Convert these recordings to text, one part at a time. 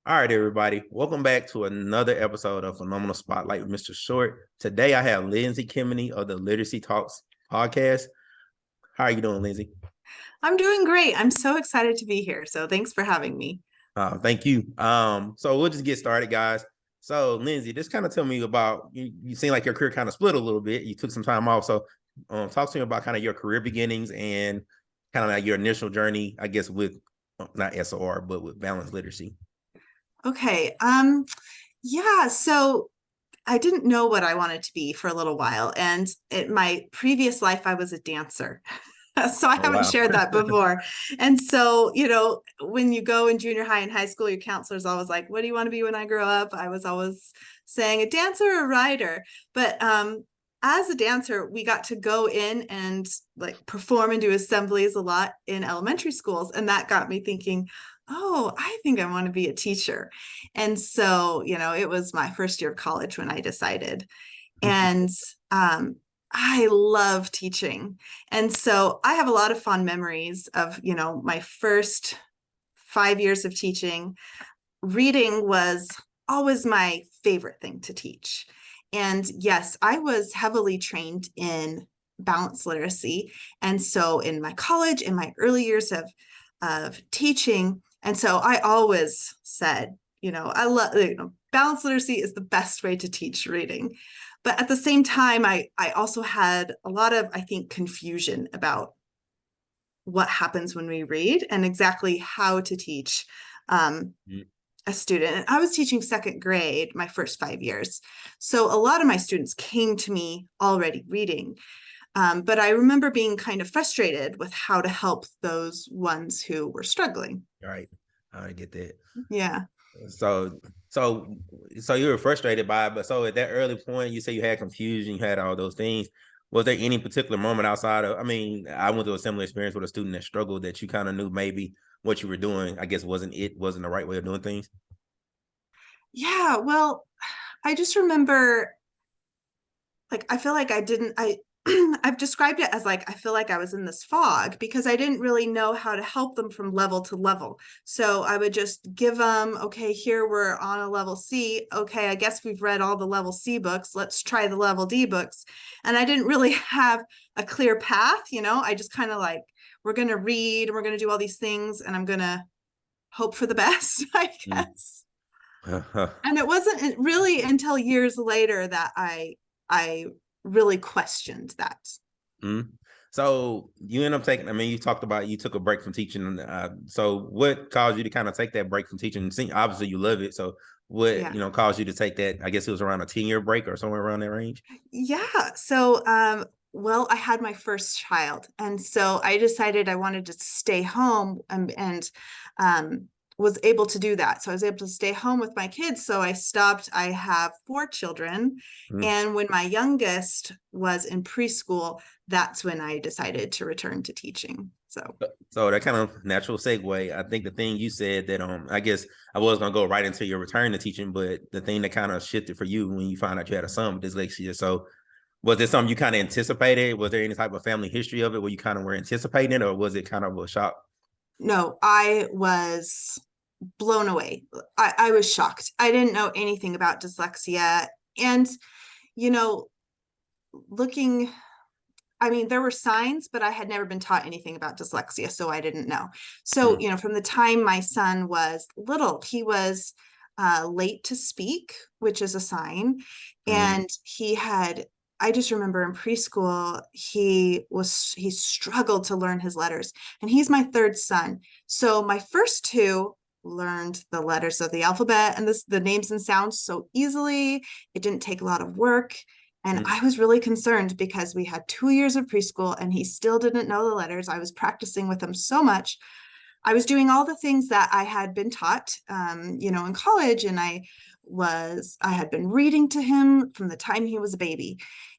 All right, everybody. Welcome back to another episode of Phenomenal Spotlight with Mr. Short. Today, I have Lindsay Kemeny of the Literacy Talks podcast. How are you doing, Lindsay? I'm doing great. I'm so excited to be here. So thanks for having me. Thank you. So we'll just get started, guys. So, Lindsay, just kind of tell me about you. You seem like your career kind of split a little bit. You took some time off. So, talk to me about kind of your career beginnings and kind of like your initial journey, I guess, with not SOR, but with balanced literacy. Okay. Yeah, so I didn't know what I wanted to be for a little while. And in my previous life, I was a dancer. So I Oh, haven't wow. shared that before. And so, when you go in junior high and high school, your counselor's always like, what do you want to be when I grow up? I was always saying a dancer or a writer. But as a dancer, we got to go in and like perform and do assemblies a lot in elementary schools. And that got me thinking, oh, I think I want to be a teacher. And so, it was my first year of college when I decided. And I love teaching. And so I have a lot of fond memories of, my first 5 years of teaching. Reading was always my favorite thing to teach. And yes, I was heavily trained in balanced literacy. And so in my college, in my early years of teaching, and so I always said, I love, balanced literacy is the best way to teach reading. But at the same time, I also had a lot of, I think, confusion about what happens when we read and exactly how to teach um, a student. And I was teaching second grade my first 5 years. So a lot of my students came to me already reading. But I remember being kind of frustrated with how to help those ones who were struggling. All right. I get that. Yeah. So, so, so you were frustrated by it, but so at that early point, you say you had confusion, you had all those things. Was there any particular moment outside of? I mean, I went through a similar experience with a student that struggled that you kind of knew maybe what you were doing, I guess, wasn't the right way of doing things. Yeah. Well, I just remember like I feel like I didn't I I've described it as like I feel like I was in this fog because I didn't really know how to help them from level to level. So I would just give them, okay, here we're on a level C. Okay, I guess we've read all the level C books. Let's try the level D books. And I didn't really have a clear path. I just kind of like we're going to read and we're going to do all these things and I'm going to hope for the best, I Mm. guess. And it wasn't really until years later that I really questioned that. Mm. So you end up taking. I mean, you talked about you took a break from teaching. So what caused you to kind of take that break from teaching? See, obviously, you love it. So what Yeah. caused you to take that? I guess it was around a 10-year break or somewhere around that range. Yeah. So well, I had my first child. And so I decided I wanted to stay home and um was able to do that. So I was able to stay home with my kids. So I stopped. I have four children. Mm. And when my youngest was in preschool, that's when I decided to return to teaching. So So that kind of natural segue. I think the thing you said that I guess I was gonna go right into your return to teaching, but the thing that kind of shifted for you when you found out you had a son with dyslexia. So was it something you kind of anticipated? Was there any type of family history of it where you kind of were anticipating it, or was it kind of a shock? no, I was blown away. I was shocked. I didn't know anything about dyslexia. And, you know, looking, I mean, there were signs, but I had never been taught anything about dyslexia, so I didn't know. So, Mm, from the time my son was little, he was late to speak, which is a sign. mm, And I just remember in preschool, he struggled to learn his letters. And he's my third son. So my first two learned the letters of the alphabet and the names and sounds so easily. It didn't take a lot of work. And mm, I was really concerned because we had 2 years of preschool and he still didn't know the letters. I was practicing with him so much. I was doing all the things that I had been taught, in college, and I had been reading to him from the time he was a baby,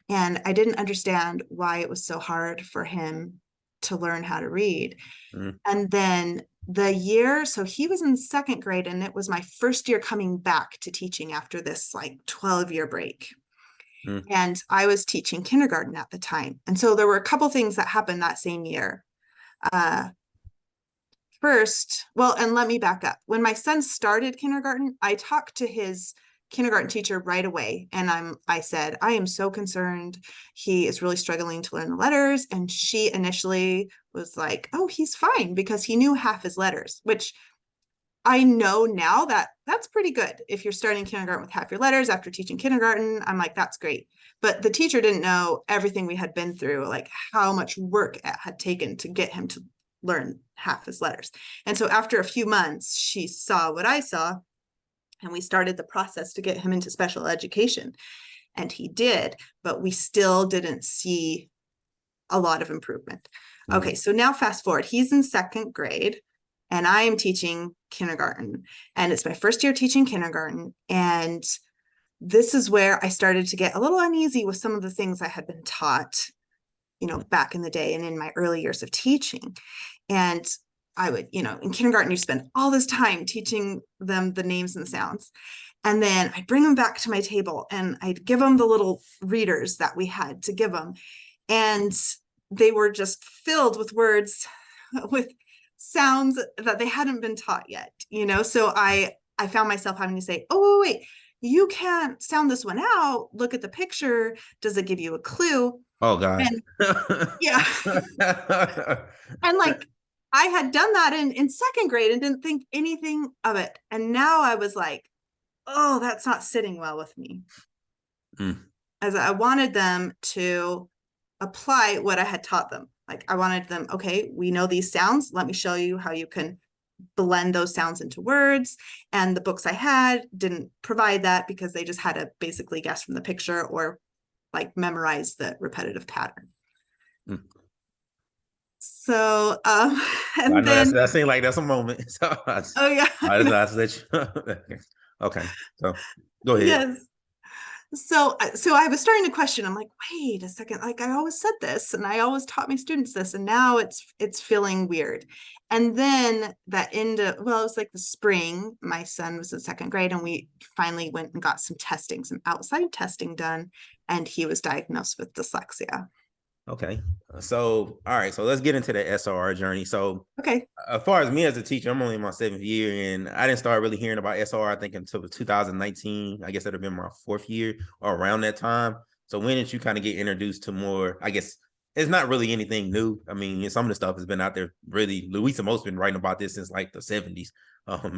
and I didn't understand why it was so hard for him to learn how to read. mm, And then so he was in second grade, and it was my first year coming back to teaching after this like 12-year break. mm, And I was teaching kindergarten at the time. And so there were a couple things that happened that same year. Uh, first, well, and let me back up. When my son started kindergarten, I talked to his kindergarten teacher right away. And I said, I am so concerned. He is really struggling to learn the letters. And she initially was like, oh, he's fine, because he knew half his letters, which I know now that that's pretty good. If you're starting kindergarten with half your letters after teaching kindergarten, I'm like, that's great. But the teacher didn't know everything we had been through, like how much work it had taken to get him to learn half his letters. And so after a few months, she saw what I saw, and we started the process to get him into special education. And he did, but we still didn't see a lot of improvement. Mhm. Okay, so now fast forward, he's in second grade and I am teaching kindergarten, and it's my first year teaching kindergarten. And this is where I started to get a little uneasy with some of the things I had been taught, back in the day and in my early years of teaching. And I would, in kindergarten, you spend all this time teaching them the names and the sounds. And then I'd bring them back to my table and I'd give them the little readers that we had to give them. And they were just filled with words, with sounds that they hadn't been taught yet, So I found myself having to say, oh, wait, you can't sound this one out. Look at the picture. Does it give you a clue? Oh God. And yeah. And like, I had done that in second grade and didn't think anything of it. And now I was like, oh, that's not sitting well with me. As I wanted them to apply what I had taught them. Like I wanted them, okay, we know these sounds. Let me show you how you can blend those sounds into words. And the books I had didn't provide that, because they just had to basically guess from the picture or like memorize the repetitive pattern. So, and I know then that seemed like that's a moment. So oh yeah, I just let you. Okay, so go ahead. yes. So I was starting to question. I'm like, wait a second, like I always said this and I always taught my students this, and now it's feeling weird. And then that end of, well, it was like the spring, my son was in second grade and we finally went and got some outside testing done, and he was diagnosed with dyslexia. Okay. So, all right. So let's get into the SRR journey. So, Okay. as far as me as a teacher, I'm only in my 7th year, and I didn't start really hearing about SRR, I think, until 2019. I guess that'd have been my 4th year or around that time. So, when did you kind of get introduced to more? I guess it's not really anything new. I mean, some of the stuff has been out there. Really, Louisa Mo's been writing about this since like the 70s,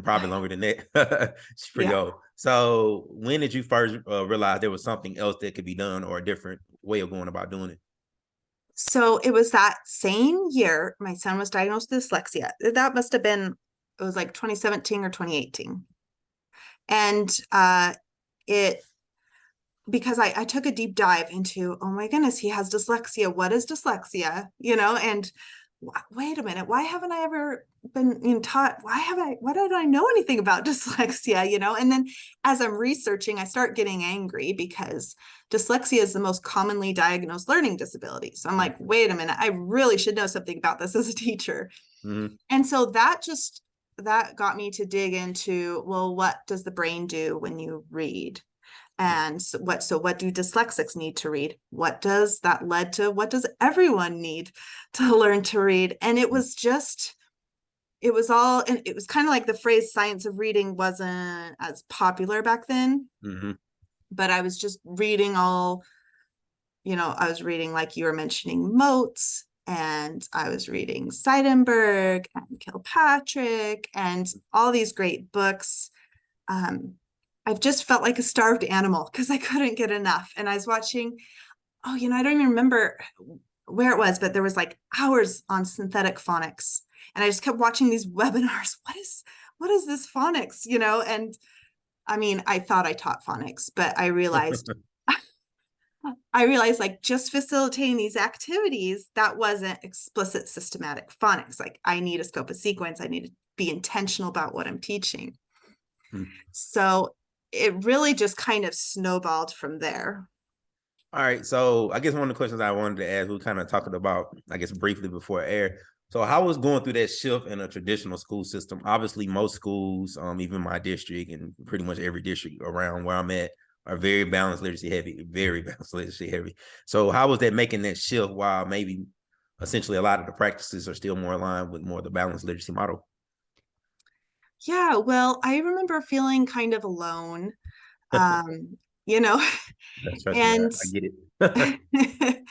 probably longer than that. She's pretty Yeah. old. So, when did you first realize there was something else that could be done, or a different way of going about doing it? So it was that same year my son was diagnosed with dyslexia. That must have been, it was like 2017 or 2018. And it, because I took a deep dive into, oh my goodness, he has dyslexia. What is dyslexia? And wait a minute, why haven't I ever been taught? Why don't I know anything about dyslexia? And then as I'm researching, I start getting angry because dyslexia is the most commonly diagnosed learning disability. So I'm like, wait a minute, I really should know something about this as a teacher. Mm-hmm. And so that got me to dig into, well, what does the brain do when you read? And what do dyslexics need to read? What does everyone need to learn to read? And it was all, and it was kind of like the phrase science of reading wasn't as popular back then. Mm-hmm. But I was just reading I was reading, like you were mentioning, Motes, and I was reading Seidenberg and Kilpatrick and all these great books. I've just felt like a starved animal because I couldn't get enough. And I was watching, I don't even remember where it was, but there was like hours on synthetic phonics. And I just kept watching these webinars. What is this phonics? And I mean, I thought I taught phonics, but I realized like just facilitating these activities, that wasn't explicit systematic phonics. Like I need a scope of sequence. I need to be intentional about what I'm teaching. So it really just kind of snowballed from there. All right. So I guess one of the questions I wanted to ask, we kind of talked about, I guess, briefly before air. So how was going through that shift in a traditional school system? Obviously, most schools, even my district and pretty much every district around where I'm at, are very balanced literacy heavy, very balanced literacy heavy. So how was that making that shift while maybe essentially a lot of the practices are still more aligned with more of the balanced literacy model? Yeah, well, I remember feeling kind of alone, um, you know, Trust me, and I get it.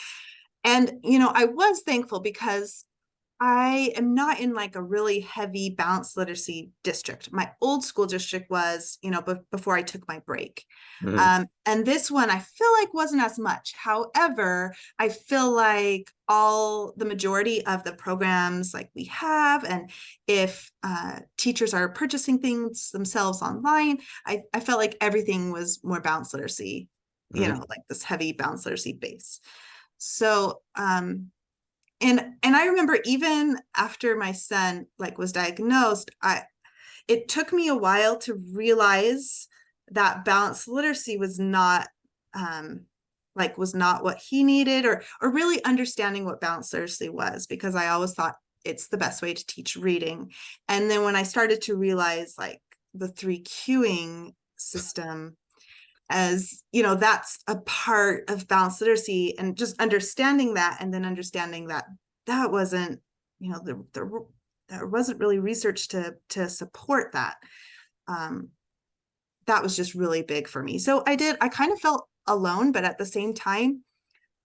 and I was thankful because I am not in like a really heavy balanced literacy district. My old school district was, before I took my break. Mhm. And this one I feel like wasn't as much. However, I feel like the majority of the programs like we have, and if teachers are purchasing things themselves online, I felt like everything was more balanced literacy, Mhm. like this heavy balanced literacy base. So, and I remember even after my son like was diagnosed, it took me a while to realize that balanced literacy was not what he needed, or really understanding what balanced literacy was, because I always thought it's the best way to teach reading. And then when I started to realize like the three cueing system, as that's a part of balanced literacy, and just understanding that, and then understanding that that wasn't, there wasn't really research to support that. um that was just really big for me. So I kind of felt alone, but at the same time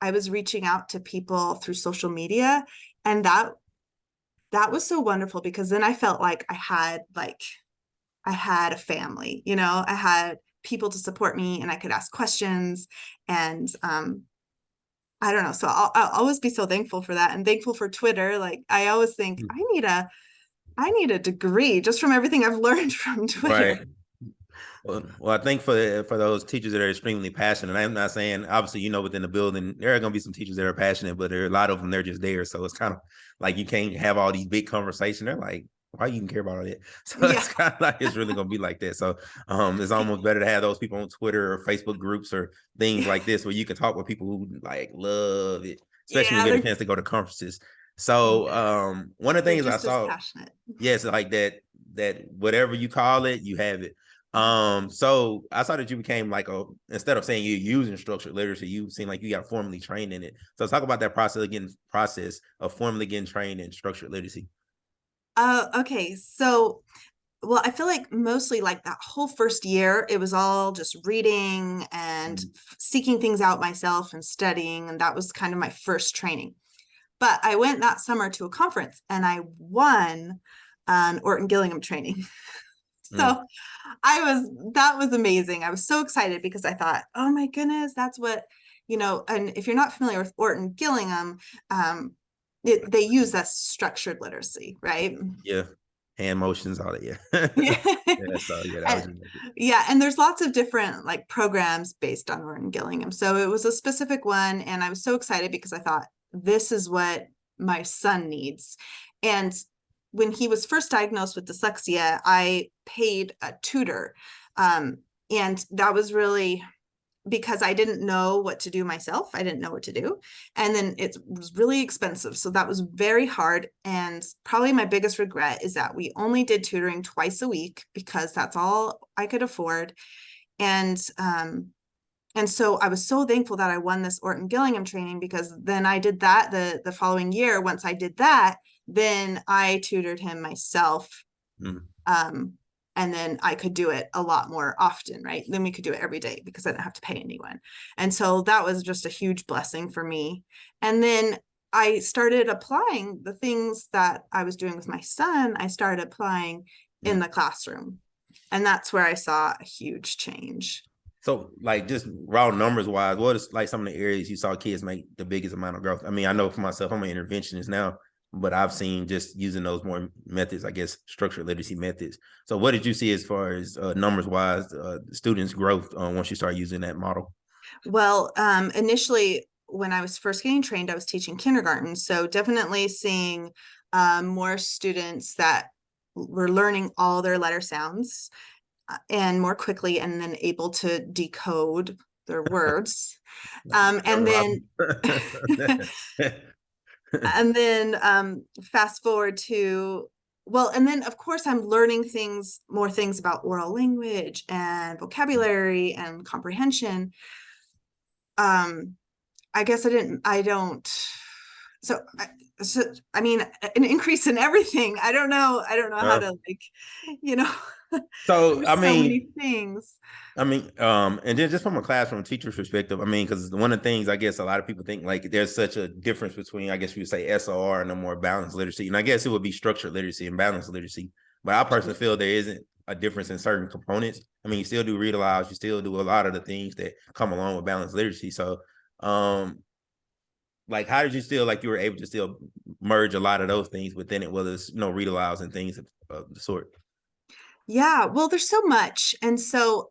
I was reaching out to people through social media, and that was so wonderful, because then I felt like I had a family, I had people to support me, and I could ask questions. And I don't know. So I'll always be so thankful for that, and thankful for Twitter. Like I always think I need a degree just from everything I've learned from Twitter. Right. Well, I think for those teachers that are extremely passionate, I'm not saying obviously within the building there are going to be some teachers that are passionate, but there are a lot of them they're just there. So it's kind of like you can't have all these big conversations. They're like, why you even care about all that? So Yeah. it's kind of like it's really going to be like that. So it's almost better to have those people on Twitter or Facebook groups or things like this where you can talk with people who like love it, especially when Yeah, you get a chance to go to conferences. So yeah, one of the they're things I just as saw, passionate. yes, like that whatever you call it, you have it. So I saw that you became like instead of saying you're using structured literacy, you seem like you got formally trained in it. So talk about that process of formally getting trained in structured literacy. Okay. So, well, I feel like mostly like that whole first year, it was all just reading and Mhm. seeking things out myself and studying. And that was kind of my first training. But I went that summer to a conference and I won an Orton Gillingham training. Mm. So that was amazing. I was so excited because I thought, oh my goodness, that's what, and if you're not familiar with Orton Gillingham, they use that structured literacy, right? Yeah, hand motions, all that. Yeah, Yeah. yeah. So yeah, that was And, just like it. yeah, and there's lots of different like programs based on Orton Gillingham. So it was a specific one, and I was so excited because I thought this is what my son needs. And when he was first diagnosed with dyslexia, I paid a tutor. And that was really because I didn't know what to do myself. I didn't know what to do. And then it was really expensive. So that was very hard. And probably my biggest regret is that we only did tutoring twice a week because that's all I could afford. And so I was so thankful that I won this Orton Gillingham training, because then I did that the following year. Once I did that, then I tutored him myself. Mm. Um, and then I could do it a lot more often, right? Then we could do it every day because I didn't have to pay anyone. And so that was just a huge blessing for me. And then I started applying the things that I was doing with my son. I started applying in Mm. the classroom. And that's where I saw a huge change. So, like, just raw numbers wise, what is like some of the areas you saw kids make the biggest amount of growth? I mean, I know for myself, I'm an interventionist now, but I've seen just using those more methods, I guess, structured literacy methods. So, what did you see as far as numbers wise, students' growth once you start using that model? Well, initially, when I was first getting trained, I was teaching kindergarten. So definitely seeing more students that were learning all their letter sounds and more quickly, and then able to decode their words. And then and then fast forward to, well, and then of course I'm learning more things about oral language and vocabulary and comprehension. um I guess I don't. So so, I mean, an increase in everything. I don't know how Uh, to like, you know, so there's so many things. and then just from a classroom teacher's perspective, I mean, because one of the things I guess a lot of people think like there's such a difference between, I guess you would say SOR and a more balanced literacy. And I guess it would be structured literacy and balanced literacy. But I personally feel there isn't a difference in certain components. I mean, you still do read alouds, you still do a lot of the things that come along with balanced literacy. So, like, how did you still like you were able to still merge a lot of those things within it, whether it's read alouds and things of the sort? Yeah, well, there's so much. And so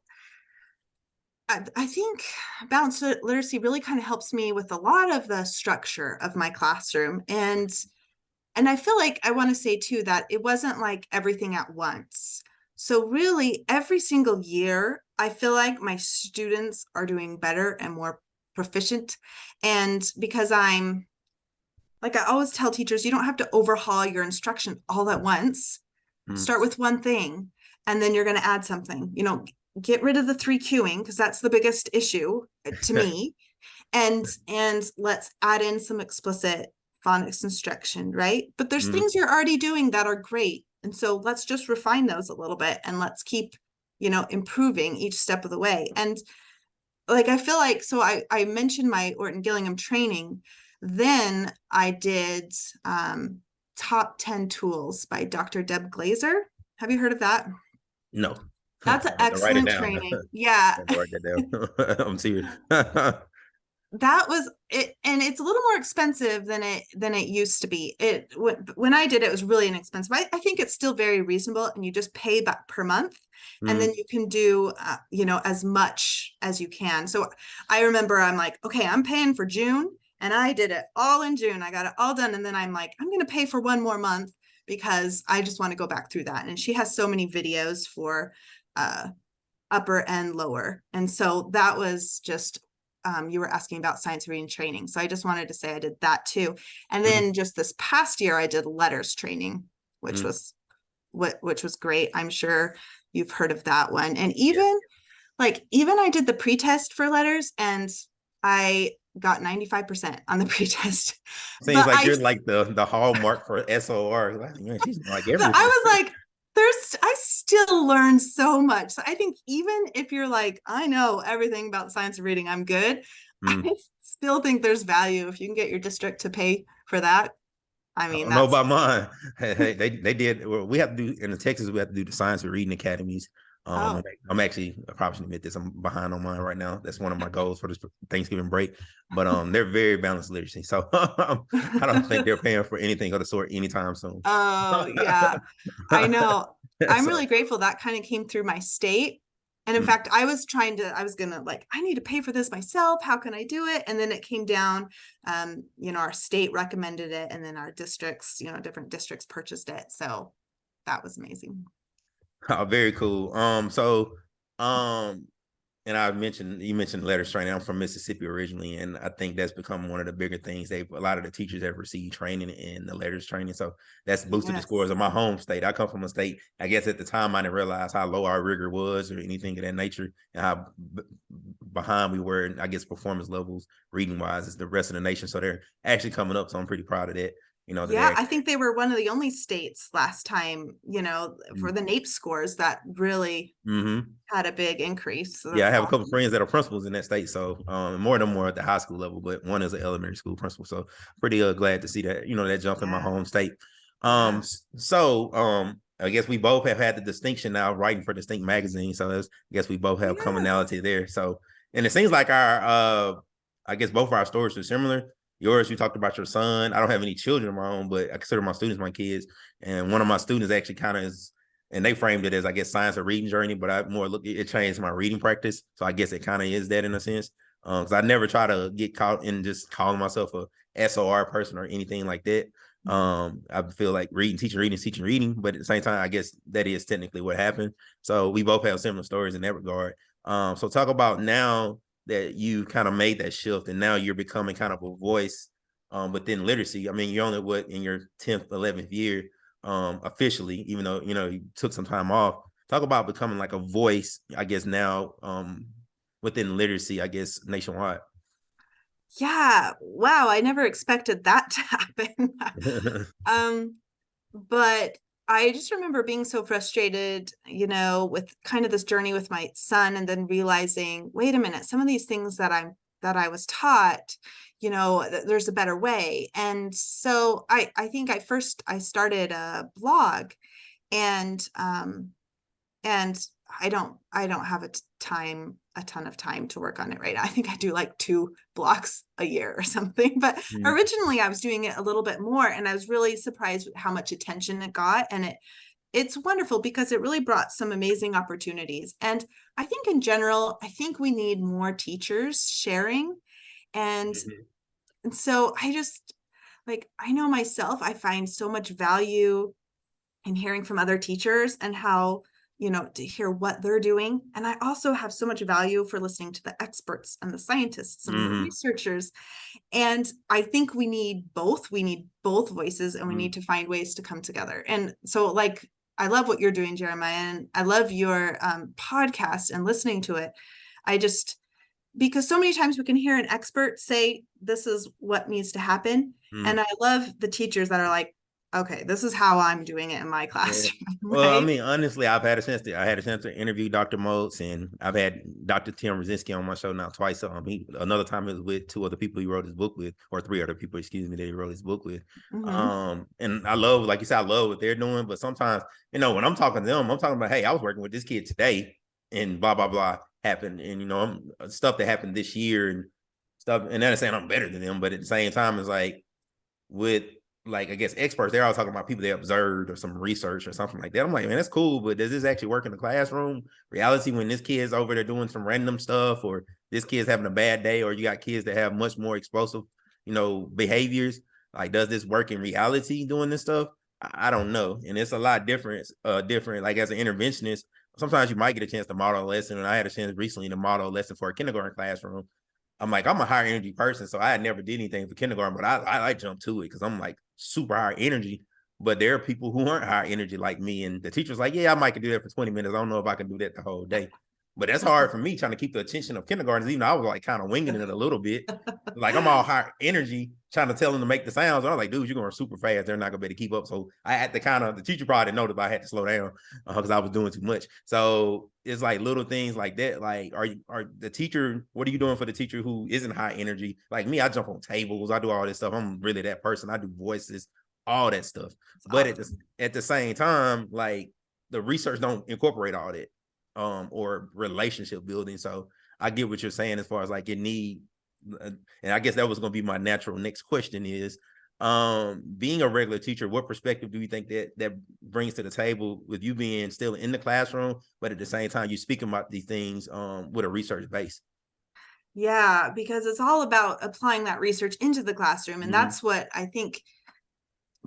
I think balanced literacy really kind of helps me with a lot of the structure of my classroom. And I feel like I want to say too that it wasn't like everything at once. So really every single year, I feel like my students are doing better and more proficient. And because I'm like, I always tell teachers, you don't have to overhaul your instruction all at once. Mm. Start with one thing, and then you're going to add something. Get rid of the three cueing because that's the biggest issue to me, and let's add in some explicit phonics instruction, right? But there's Mm. things you're already doing that are great, and so let's just refine those a little bit, and let's keep improving each step of the way. And like I feel like, so I mentioned my Orton Gillingham training. Then I did Top 10 Tools by Dr. Deb Glazer. Have you heard of that? No. I That's an had to write it excellent down. I training. Yeah. had to write that down. I'm serious. That was it, and it's a little more expensive than it used to be. When I did it, it was really inexpensive. I think it's still very reasonable, and you just pay back per month, and then Mm. you can do as much as you can. So I remember I'm like, okay, I'm paying for June, and I did it all in June. I got it all done, and then I'm like, I'm going to pay for one more month because I just want to go back through that. And she has so many videos for uh upper and lower, and so that was just you were asking about science reading training. So I just wanted to say I did that too. And Mm. then just this past year, I did letters training, which Mm. was which was great. I'm sure you've heard of that one. And Yeah. even I did the pretest for letters, and I got 95% on the pretest. Seems But like I you're like the hallmark for SOR. Like, man, she's like but I everything. was like, I still learn so much. So I think even if you're like, I know everything about the science of reading, I'm good. Mm. I still think there's value if you can get your district to pay for that. I I mean, don't know that's about mine. Hey, they did. Well, we have to do in the Texas. We have to do the science of reading academies. oh I'm actually, I probably should admit this. I'm behind on mine right now. That's one of my goals for this Thanksgiving break. But they're very balanced literacy, so I don't think they're paying for anything of the sort anytime soon. oh yeah, I know. I'm So, really grateful that kind of came through my state. And in mm, fact, I was gonna like, I need to pay for this myself. How can I do it? And then it came down, our state recommended it, and then our districts, different districts purchased it. So that was amazing. oh, very cool. Um, and you mentioned letters training. I'm from Mississippi originally, and I think that's become one of the bigger things. A lot of the teachers have received training in the letters training, so that's boosted the scores Yes. of my home state. I come from a state. I guess at the time I didn't realize how low our rigor was or anything of that nature, and how behind we were, I guess, performance levels reading wise is the rest of the nation. So they're actually coming up. So I'm pretty proud of that. That Yeah, they're. I think they were one of the only states last time, for the NAEP scores that really Mm-hmm. had a big increase. So Yeah, I that's have a couple of awesome. friends that are principals in that state. So more of them are at the high school level, but one is an elementary school principal. So pretty glad to see that, that jump in my Yeah. home state. Yeah. I guess we both have had the distinction now of writing for distinct magazine. So I guess we both have Yes. commonality there. So and it seems like I guess both of our stories are similar. Yours, you talked about your son. I don't have any children of my own, but I consider my students my kids. And one of my students actually kind of is, and they framed it as, I guess, science of reading journey, but I more look, it changed my reading practice. So I guess it kind of is that in a sense. Because I never try to get caught in just calling myself a SOR person or anything like that. I feel like teaching reading is teaching reading, but at the same time, I guess that is technically what happened. So we both have similar stories in that regard. So talk about now that you kind of made that shift and now you're becoming kind of a voice within literacy. I mean, you're only in your 10th, 11th year officially, even though you took some time off. Talk about becoming like a voice, I guess now within literacy, I guess nationwide. Yeah. Wow. I never expected that to happen. um, but I just remember being so frustrated, with kind of this journey with my son, and then realizing, wait a minute, some of these things that I was taught, there's a better way. And so I think I started a blog, and and I don't have a ton of time to work on it right now. I think I do like 2 blocks a year or something, but Mhm. originally I was doing it a little bit more, and I was really surprised with how much attention it got. And it's wonderful because it really brought some amazing opportunities. And I think in general, I think we need more teachers sharing. and Mhm. and so I just, like, I know myself, I find so much value and hearing from other teachers, and how, to hear what they're doing. And I also have so much value for listening to the experts and the scientists and the Mhm. researchers. And I think we need both. We need both voices, and we Mhm. need to find ways to come together. And so, like, I love what you're doing, Jeremiah, and I love your podcast and listening to it. I just, because so many times we can hear an expert say this is what needs to happen, Mhm. and I love the teachers that are like, okay, this is how I'm doing it in my Yeah. classroom. Well, I Right. mean, honestly, I had a chance to interview Dr. Moats, and I've had Dr. Tim Rosinski on my show now twice. Another time it was with 2 other people he wrote his book with, or 3 other people, excuse me, that he wrote his book with. Mm-hmm. And I love, like you said, I love what they're doing. But sometimes, when I'm talking to them, I'm talking about, hey, I was working with this kid today, and blah blah blah happened, and stuff that happened this year and stuff. And then saying I'm better than them, but at the same time, it's like, with, like, I guess experts, they're all talking about people they observed or some research or something like that. I'm like, man, that's cool, but does this actually work in the classroom? Reality, when this kid's over there doing some random stuff, or this kid's having a bad day, or you got kids that have much more explosive, behaviors. Like, does this work in reality doing this stuff? I don't know. And it's a lot different. Like, as an interventionist, sometimes you might get a chance to model a lesson. And I had a chance recently to model a lesson for a kindergarten classroom. I'm like, I'm a higher energy person, so I had never did anything for kindergarten, but I like jump to it because I'm like super high energy. But there are people who aren't high energy like me, and the teacher's like, yeah, I might can do that for 20 minutes. I don't know if I can do that the whole day. But that's hard for me trying to keep the attention of kindergartens, even though I was like kind of winging it a little bit. Like, I'm all high energy trying to tell them to make the sounds. I'm like, dude, you're going super fast. They're not gonna be able to keep up. So I had to the teacher probably noticed I had to slow down because I was doing too much. So it's like little things like that. Like, are the teacher, what are you doing for the teacher who isn't high energy? Like me, I jump on tables, I do all this stuff. I'm really that person. I do voices, all that stuff. It's But awesome. at the same time, like, the research don't incorporate all that, or relationship building. So I get what you're saying as far as like it need, and I guess that was going to be my natural next question is, being a regular teacher, what perspective do you think that brings to the table with you being still in the classroom, but at the same time you speaking about these things with a research base? Yeah, because it's all about applying that research into the classroom. And Mm-hmm. that's what I think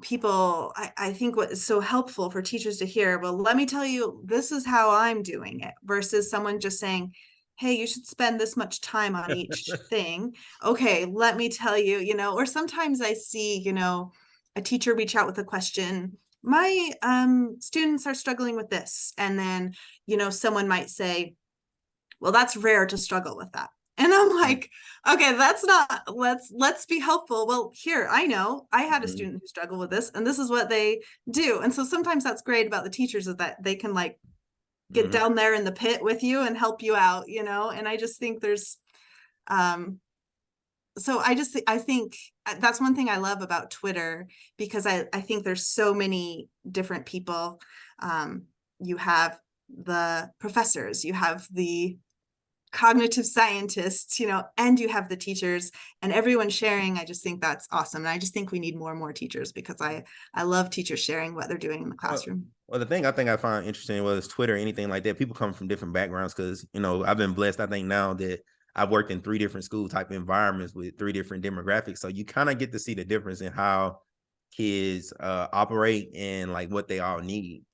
I think what is so helpful for teachers to hear. Well, let me tell you, this is how I'm doing it, versus someone just saying, hey, you should spend this much time on each thing. Okay, let me tell you, or sometimes I see, a teacher reach out with a question. My students are struggling with this. And then, someone might say, well, that's rare to struggle with that. And I'm like, okay, that's not, let's be helpful. Well, here, I know I had a Mm-hmm. student who struggled with this, and this is what they do. And so sometimes that's great about the teachers, is that they can, like, get Mm-hmm. down there in the pit with you and help you out, and I just think there's um so I think that's one thing I love about Twitter, because I think there's so many different people. You have the professors, you have the cognitive scientists, and you have the teachers, and everyone sharing. I just think that's awesome. And I just think we need more and more teachers, because I love teachers sharing what they're doing in the Well, classroom. well, the thing I think I find interesting, whether it's Twitter or anything like that, people come from different backgrounds because, I've been blessed, I think, now that I've worked in 3 different school type environments with 3 different demographics. So you kind of get to see the difference in how kids operate and like what they all need.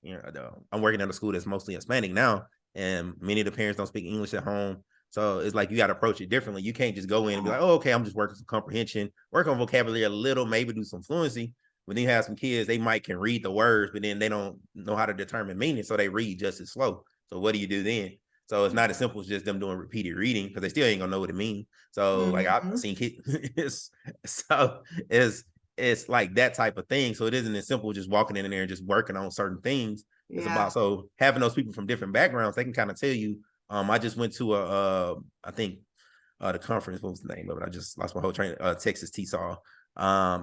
I'm working at a school that's mostly Hispanic now, and many of the parents don't speak English at home. So it's like you got to approach it differently. You can't just go in and be like, oh, okay, I'm just working some comprehension, work on vocabulary a little, maybe do some fluency. When you have some kids, they might can read the words, but then they don't know how to determine meaning, so they read just as slow. So what do you do then? So it's not as simple as just them doing repeated reading because they still ain't gonna know what it means. So like I've Mhm. seen kids, so it's it's like that type of thing. So it isn't as simple as just walking in there and just working on certain things. It's Yeah. about so having those people from different backgrounds, they can kind of tell you. I just went to I think the conference. What was the name of it? I just lost my whole train. Texas TSAW.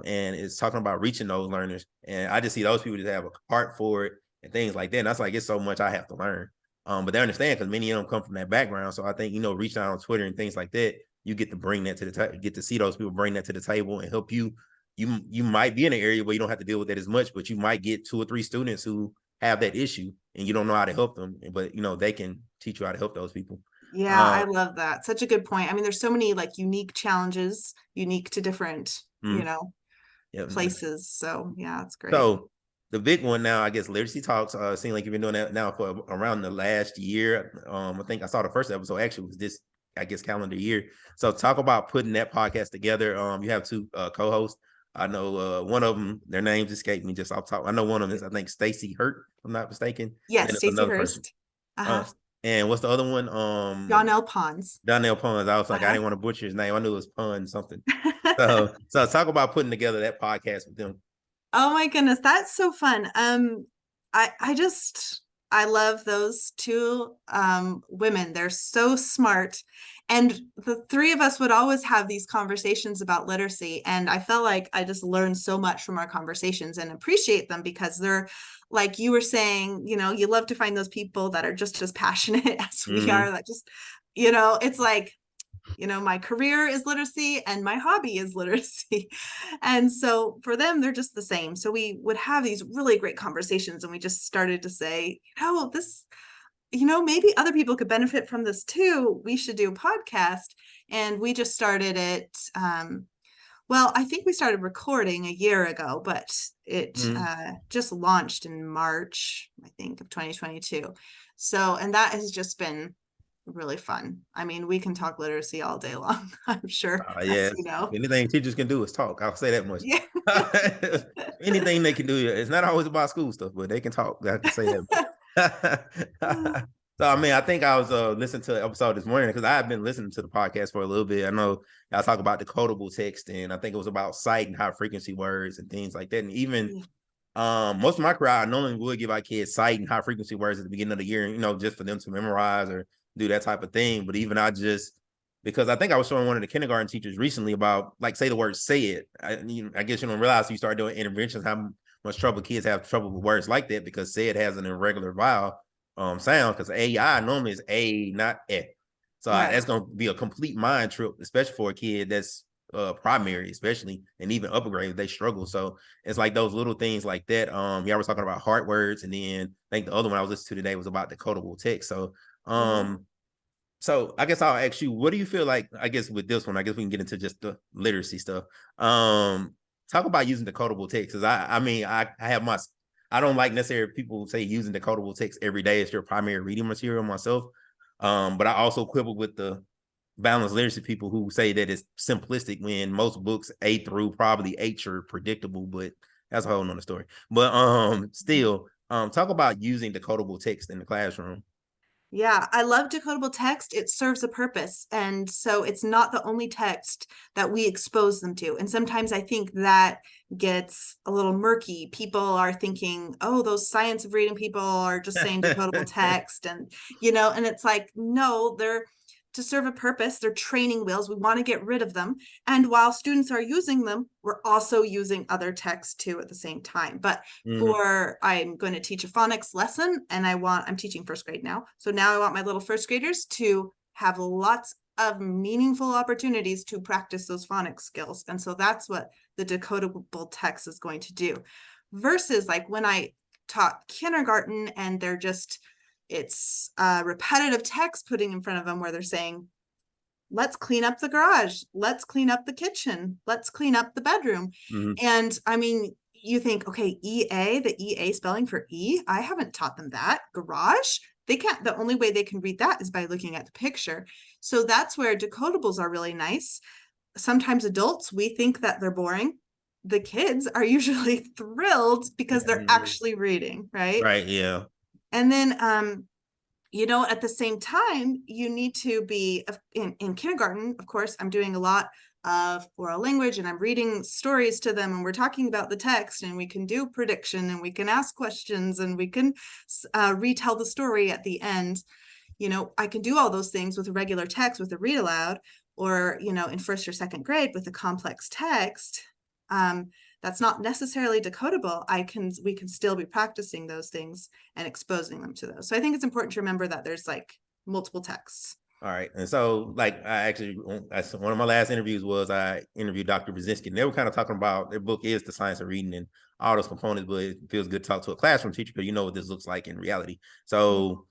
And it's talking about reaching those learners. And I just see those people just have a heart for it and things like that. And that's like it's so much I have to learn. But they understand because many of them come from that background. So I think, reaching out on Twitter and things like that, you get to bring that to the table, get to see those people bring that to the table and help you. You might be in an area where you don't have to deal with that as much, but you might get 2 or 3 students who have that issue and you don't know how to help them, but they can teach you how to help those people. Yeah, I Um, love that. Such a good point. I mean, there's so many like unique challenges, unique to different, mm, yeah. places. So yeah, it's great. So the big one now, I guess, literacy talks. Seem like you've been doing that now for around the last year. I think I saw the first episode actually was this, I guess, calendar year. So talk about putting that podcast together. You have 2 co-hosts. I know one of them, their names escape me just off top. I know one of them is I think Stacy Hurt, if I'm not mistaken, and then Yes, it's Stacey another person. Hurst. Uh-huh. Uh, and what's the other one? John L. Pons. Donnell Pons. I was like, I Uh-huh. didn't want to butcher his name. I knew it was Pun something. So talk about putting together that podcast with them. Oh my goodness, that's so fun. I love those two women. They're so smart. And the three of us would always have these conversations about literacy. And I felt like I just learned so much from our conversations and appreciate them because they're like you were saying, you love to find those people that are just as passionate as we Mm-hmm. are, that just, it's like my career is literacy and my hobby is literacy. And so for them, they're just the same. So we would have these really great conversations and we just started to say, this, maybe other people could benefit from this too. We should do a podcast. And we just started it. Well, I think we started recording a year ago, but it Mm-hmm. just launched in March, I think, of 2022. So, and that has just been really fun. I mean, we can talk literacy all day long, I'm sure, as you Yes. know. Anything teachers can do is talk. I'll say that much. Yeah. Anything they can do. It's not always about school stuff, but they can talk. I can say that. So I mean, I think I was listening to an episode this morning because I've been listening to the podcast for a little bit. I know y'all talk about decodable text, and I think it was about sight and high frequency words and things like that. And even most of my career, I normally would give our kids sight and high frequency words at the beginning of the year, just for them to memorize or do that type of thing. But even because I think I was showing one of the kindergarten teachers recently about, like, say the word "say it." I guess you don't realize you start doing interventions how much trouble kids have trouble with words like that because "say it" has an irregular vowel sound because AI normally is A, not E. So Yeah. that's going to be a complete mind trip, especially for a kid that's primary, especially, and even upper grade, they struggle. So it's like those little things like that. Yeah, I was talking about hard words, and then I think the other one I was listening to today was about decodable text. So Mhm. so I guess I'll ask you, what do you feel like, I guess with this one, I guess we can get into just the literacy stuff. Talk about using decodable text. Cause I mean, I have I don't like necessarily people say using decodable text every day as your primary reading material myself. But I also quibble with the balanced literacy people who say that it's simplistic when most books A through probably H are predictable, but that's a whole nother story. But still, talk about using decodable text in the classroom. Yeah, I love decodable text. It serves a purpose. And so it's not the only text that we expose them to. And sometimes I think that gets a little murky. People are thinking, oh, those science of reading people are just saying decodable text. And, and it's like, no, they're to serve a purpose. They're training wheels. We want to get rid of them. And while students are using them, we're also using other texts too at the same time. But Mhm. I'm going to teach a phonics lesson and I'm teaching first grade now. So now I want my little first graders to have lots of meaningful opportunities to practice those phonics skills. And so that's what the decodable text is going to do. Versus like when I taught kindergarten and it's repetitive text putting in front of them where they're saying, let's clean up the garage, let's clean up the kitchen, let's clean up the bedroom. Mhm. And I mean, you think, okay, the EA spelling for I haven't taught them that. Garage, they can't, the only way they can read that is by looking at the picture. So that's where decodables are really nice. Sometimes adults, we think that they're boring. The kids are usually thrilled because they're Mhm. actually reading, right? Right. Yeah. And then At the same time, you need to be in kindergarten. Of course, I'm doing a lot of oral language and I'm reading stories to them and we're talking about the text and we can do prediction and we can ask questions and we can retell the story at the end. I can do all those things with a regular text with a read aloud, or, in first or second grade with a complex text. That's not necessarily decodable. We can still be practicing those things and exposing them to those. So I think it's important to remember that there's like multiple texts. All right. And so, like, one of my last interviews was I interviewed Dr. Brzezinski, and they were kind of talking about their book is The Science of Reading and all those components, but it feels good to talk to a classroom teacher because you know what this looks like in reality. So,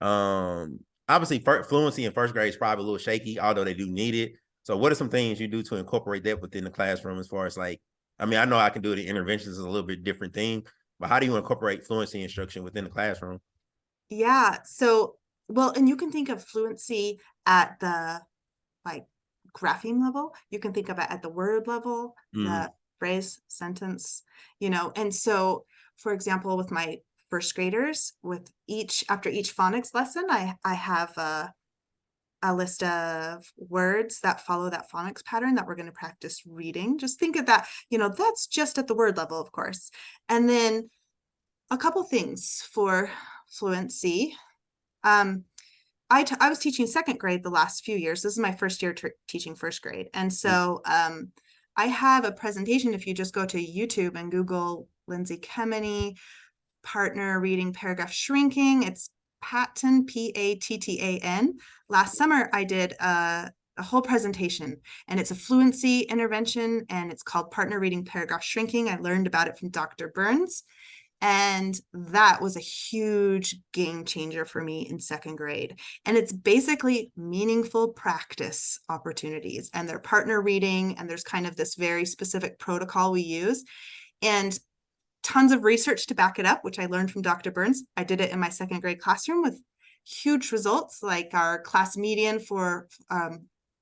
obviously, fluency in first grade is probably a little shaky, although they do need it. So, what are some things you do to incorporate that within the classroom as far as like, I mean, I know I can do it in interventions, is a little bit different thing, but how do you incorporate fluency instruction within the classroom? Yeah. So, well, and you can think of fluency at the like grapheme level. You can think of it at the word level, the phrase, sentence, and so, for example, with my first graders, after each phonics lesson, I have a list of words that follow that phonics pattern that we're going to practice reading. Just think of that, that's just at the word level, of course. And then a couple things for fluency. I was teaching second grade the last few years. This is my first year teaching first grade. And so I have a presentation. If you just go to YouTube and Google Lindsay Kemeny, partner reading paragraph shrinking, it's Patton, Pattan. Last summer, I did a whole presentation, and it's a fluency intervention, and it's called Partner Reading Paragraph Shrinking. I learned about it from Dr. Burns. And that was a huge game changer for me in second grade. And it's basically meaningful practice opportunities, and they're partner reading, and there's kind of this very specific protocol we use, and tons of research to back it up, which I learned from Dr. Burns. I did it in my second grade classroom with huge results, like our class median for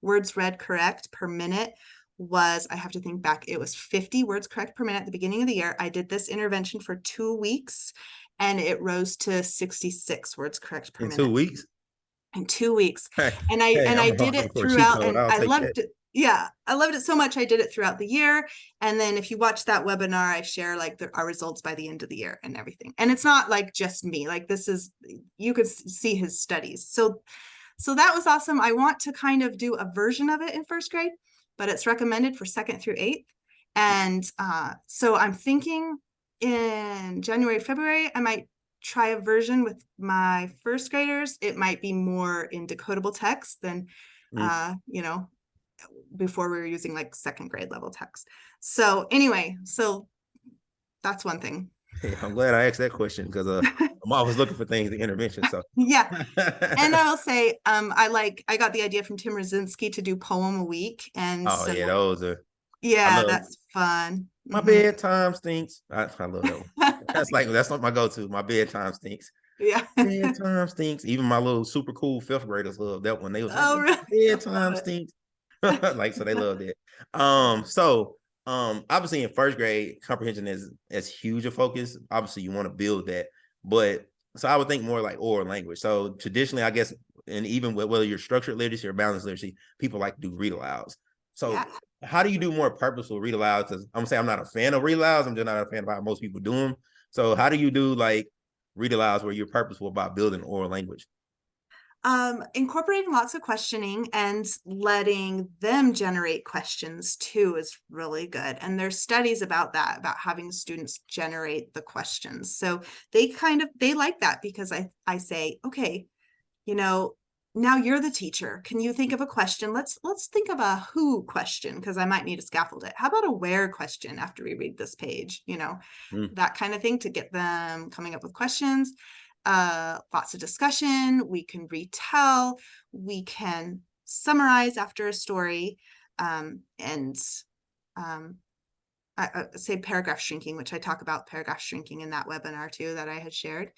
words read correct per minute was, I have to think back, it was 50 words correct per minute at the beginning of the year. I did this intervention for 2 weeks and it rose to 66 words correct per In minute 2 weeks. in 2 weeks. Hey, And hey, I I'm did looking it for a cheat throughout, code. and I'll I take that. loved it. Yeah, I loved it so much. I did it throughout the year. And then if you watch that webinar, I share like our results by the end of the year and everything. And it's not like just me, like you could see his studies. So that was awesome. I want to kind of do a version of it in first grade, but it's recommended for second through eighth. And so I'm thinking in January, February, I might try a version with my first graders. It might be more in decodable text than, before we were using like second grade level text. So anyway, so that's one thing. Yeah, I'm glad I asked that question because I'm always looking for things, the intervention. So yeah. And I will say, I got the idea from Tim Rosinski to do poem a week. And oh so yeah, those are yeah, that's fun. my bedtime stinks. I love that one. That's like my go-to. My bedtime stinks. Yeah. Bedtime stinks. Even my little super cool fifth graders love that one. They was like, Oh, really? bedtime stinks. Like, so they love that. Obviously in first grade, comprehension is as huge a focus. Obviously, you want to build that, but so I would think more like oral language. So traditionally, I guess, and even whether you're structured literacy or balanced literacy, people like to do read alouds. So Yeah. how do you do more purposeful read alouds? Because I'm saying I'm not a fan of read alouds. I'm just not a fan of how most people do them. So how do you do like read alouds where you're purposeful about building oral language? Incorporating lots of questioning and letting them generate questions too is really good. And there's studies about that, about having students generate the questions. So they like that because I say, okay, now you're the teacher. Can you think of a question? Let's think of a who question, because I might need to scaffold it. How about a where question after we read this page? That kind of thing to get them coming up with questions. Lots of discussion. We can retell. We can summarize after a story, and I say paragraph shrinking, which I talk about paragraph shrinking in that webinar too that I had shared.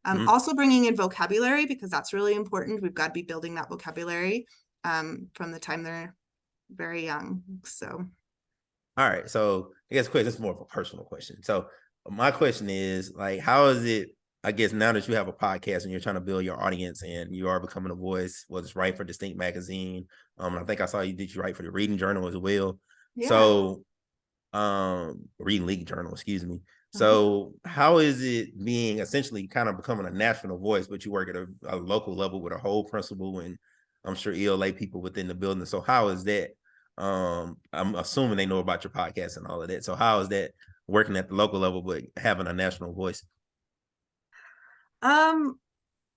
Also bringing in vocabulary, because that's really important. We've got to be building that vocabulary from the time they're very young. So, all right. So I guess this is more of a personal question. So my question is like, how is it I guess now that you have a podcast and you're trying to build your audience and you are becoming a voice, well, it's right for Distinct Magazine. And I think I saw you write for the Reading Journal as well. Yeah. So Reading League Journal, excuse me. Uh-huh. So how is it being essentially kind of becoming a national voice, but you work at a local level with a whole principal and I'm sure ELA people within the building. So how is that? I'm assuming they know about your podcast and all of that. So how is that working at the local level but having a national voice? Um,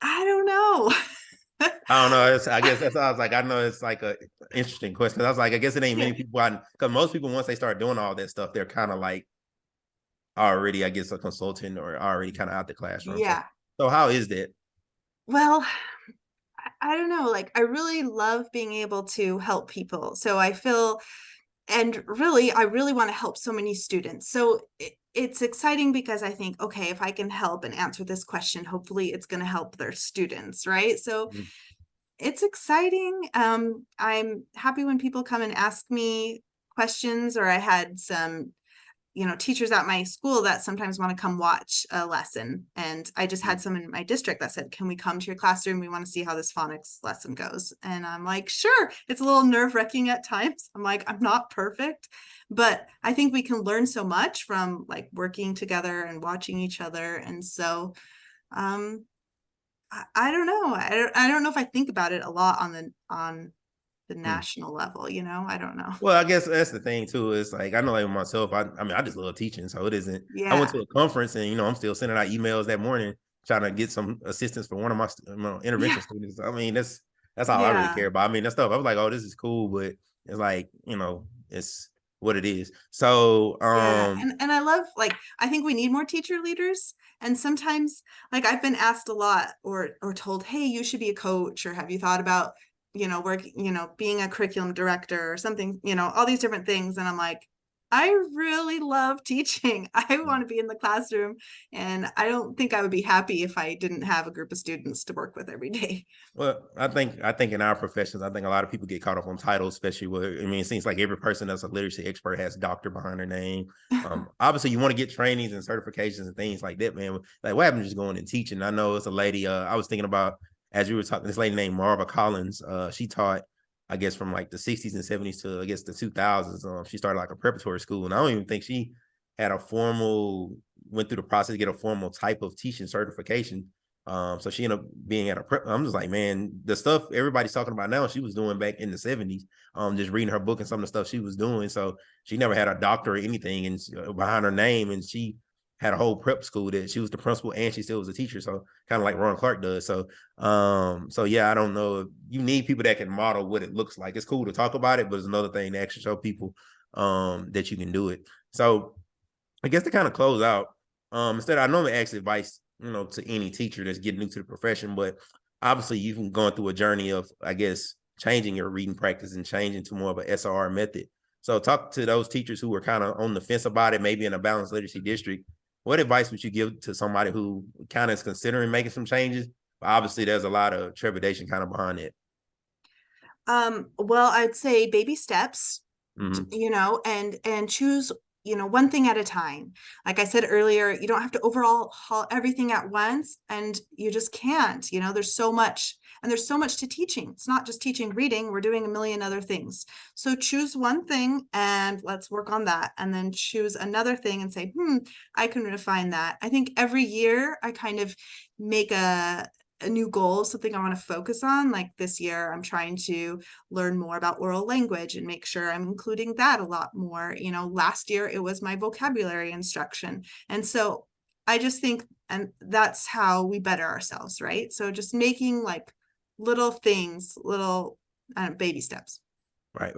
I don't know. I don't know. I guess that's I was like, I know it's like a interesting question. I was like, I guess it ain't Yeah. many people because most people once they start doing all that stuff, they're kind of like already, I guess, a consultant or already kind of out the classroom. So, Yeah. so how is that? Well, I don't know. Like, I really love being able to help people. So I feel, and really, I really want to help so many students. So it's exciting because I think, okay, if I can help and answer this question, hopefully it's going to help their students, right? So Mhm. it's exciting. I'm happy when people come and ask me questions, or I had some teachers at my school that sometimes want to come watch a lesson. And I just had some in my district that said, can we come to your classroom? We want to see how this phonics lesson goes. And I'm like, sure. It's a little nerve-wracking at times. I'm like, I'm not perfect, but I think we can learn so much from like working together and watching each other. And so um, I don't know. I don't know if I think about it a lot on the Hmm. national level, I don't know. Well, I guess that's the thing too. It's like I know like myself, I mean, I just love teaching. So it isn't I went Yeah. to a conference and I'm still sending out emails that morning trying to get some assistance for one of my intervention Yeah. students. I mean, that's all I really Yeah. care about. I mean, that stuff. I was like, oh, this is cool, but it's like, it's what it is. So Yeah, and I love, like, I think we need more teacher leaders. And sometimes, like, I've been asked a lot or told, hey, you should be a coach, or have you thought about, being a curriculum director or something, all these different things. And I'm like, I really love teaching. I want to be in the classroom, and I don't think I would be happy if I didn't have a group of students to work with every day. Well, I think in our professions, I think a lot of people get caught up on titles, especially where I mean, it seems like every person that's a literacy expert has doctor behind their name. Obviously, you want to get trainings and certifications and things like that, man. Like, what happened to just going and teaching? I know it's a lady. I was thinking about as you were talking, this lady named Marva Collins. She taught, I guess, from like the '60s and '70s to I guess the 2000s. She started like a preparatory school, and I don't even think she had a formal went through the process to get a formal type of teaching certification. So she ended up being at a prep. I'm just like, man, the stuff everybody's talking about now, she was doing back in the 70s. Just reading her book and some of the stuff she was doing. So she never had a doctor or anything and behind her name, and she had a whole prep school that she was the principal and she still was a teacher. So kind of like Ron Clark does. So yeah, I don't know. You need people that can model what it looks like. It's cool to talk about it, but it's another thing to actually show people that you can do it. So I guess to kind of close out, instead, I normally ask advice, to any teacher that's getting new to the profession, but obviously you've been going through a journey of, I guess, changing your reading practice and changing to more of an SRR method. So talk to those teachers who are kind of on the fence about it, maybe in a balanced literacy district. What advice would you give to somebody who kind of is considering making some changes? But obviously, there's a lot of trepidation kind of behind it. Well, I'd say baby steps, Mm-hmm. and choose, one thing at a time. Like I said earlier, you don't have to overall haul everything at once, and you just can't. There's so much, and there's so much to teaching. It's not just teaching reading, we're doing a million other things. So choose one thing and let's work on that. And then choose another thing and say, I can refine that. I think every year I kind of make a new goal, something I want to focus on. Like this year, I'm trying to learn more about oral language and make sure I'm including that a lot more. Last year it was my vocabulary instruction. And so I just think, and that's how we better ourselves, right? So just making like little things, little baby steps. Right.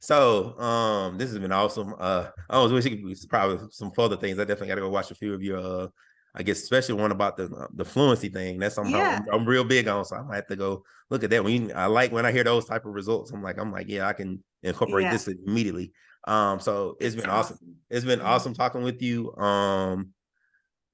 So, this has been awesome. I was wishing probably some further things. I definitely got to go watch a few of your, I guess, especially one about the fluency thing. That's something Yeah, I'm real big on. So I might have to go look at that. I like when I hear those type of results. I'm like, yeah, I can incorporate yeah, this immediately. So it's it's been awesome. awesome. It's been Mhm. awesome talking with you.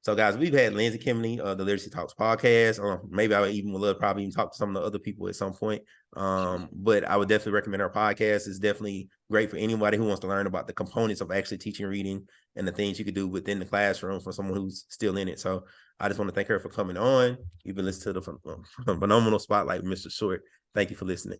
So, guys, we've had Lindsay Kemeny, the Literacy Talks podcast. Maybe I would even love probably even talk to some of the other people at some point. But I would definitely recommend our podcast. It's definitely great for anybody who wants to learn about the components of actually teaching reading and the things you could do within the classroom for someone who's still in it. So I just want to thank her for coming on. You've been listening to the phenomenal spotlight, Mr. Short. Thank you for listening.